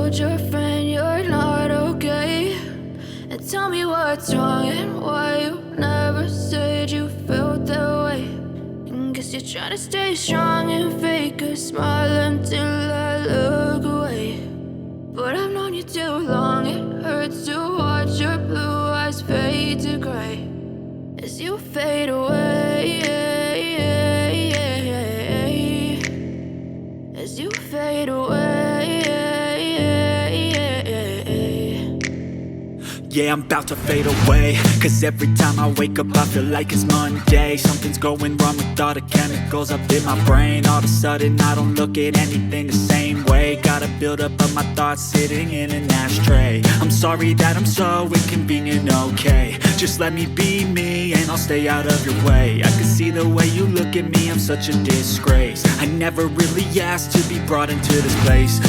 told your friend you're not okay, and tell me what's wrong and why you never said you felt that way. And guess you're trying to stay strong and fake a smile until I look away. But I've known you too long, it hurts to watch your blue eyes fade to gray as you fade away, as you fade away. Yeah, I'm about to fade away, cause every time I wake up I feel like it's Monday. Something's going wrong with all the chemicals up in my brain. All of a sudden I don't look at anything the same way. Got a buildup of my thoughts sitting in an ashtray. I'm sorry that I'm so inconvenient, okay. Just let me be me and I'll stay out of your way. I can see the way you look at me, I'm such a disgrace. I never really asked to be brought into this place.